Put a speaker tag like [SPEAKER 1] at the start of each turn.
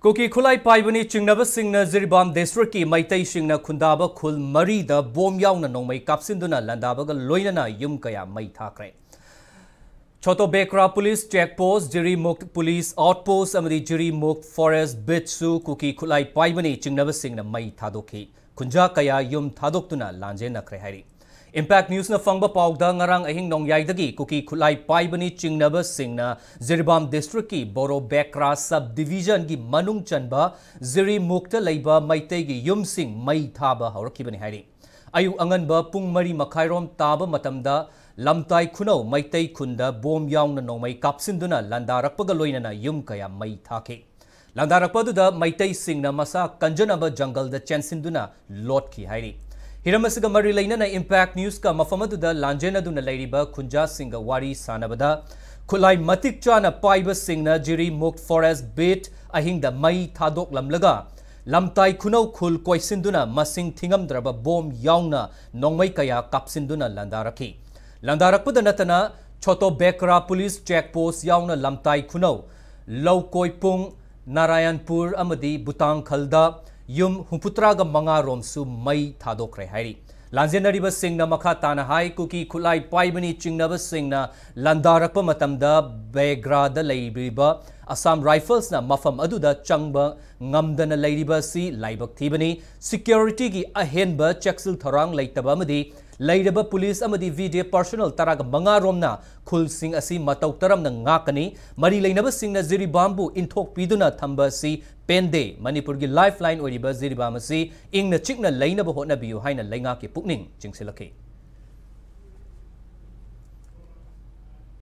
[SPEAKER 1] Kuki Kulai Paibani Chingnaba Singna Jiribam District ki Meitei Singna Kundaba Kul Mari the Bom Yauna no Mai Kapsinduna Landabaga Loinana Yum Kaya Mai Thakre. Choto Bekra Police Checkpost, Jiri Mukt Police Outpost, Amadi Jiri Mukt Forest Bitsu, Kuki Kulai Paibani Chingnaba Singna Mai Thadoki. Kunja Kaya Yum Thadokuna Lanje Nakre Hari. Impact News na fangba pawda ngarang ahing nongyay Kuki Kulai Paibani Chingnaba Singna Jiribam District ki Boro Bekra Subdivision ki Manung Chanba Jiri Mukta Leiba Meitei ki Yum Sing Mai Thaba Haurakibani Hari. Ayu Anganba Pung Mari Makhairom Taba Matamda Lamtai Kuno Meitei Kunda Bom Yaung na Nomai Kapsinduna Landarakpaga Loina na Yum Kaya Mai Thake. Landarakpaduda Meitei Singna Masa Kanjanaba Jungle da Chansinduna Lot ki Hari. Hiramasiga Mari Laina na Impact News ka Mafamaduda Lanjena duna Lairiba Kunja Singa Wari Sanabada Kulai Matik Chana Paiba Singna Jiri Mukt Forest Bit Ahingda Mai Thadok Lamlaga Lamtai Kuno Kul Koisinduna Masing Tingam Draba Bom Yauna Nongmai Kaya Kapsinduna Landaraki Landarakpada Natana Choto Bekra Police Checkpost Yauna Lamtai Kuno Lau Koipung Narayanpur Amadi Butang Khalda Yum Humputraga Manga Romsu Mai Thadokre Hari. Lanzenariba Singna Makatana Hai Kuki Kulai Paibani Chingnaba Singna Landarakpa Matamda Begra da Lairiba Assam Rifles na Mafam Aduda Changba Ngamdana Lairiba Si Laibak Thibani Security ki Ahenba Cheksil Tharang Laitaba Madi Lairaba Police Amadi VJ Personal Taraga Manga Romna Kul Sing Asi Matau Taram na Ngakani Mari Lainaba Singna Jiribambu Inthok Piduna Thamba Si Pende Manipur ki Lifeline Oriba Jiribam Asi Ingna Chikna Lainaba Hotna Biu Haina Lainga ki Pukning Chingsilaki.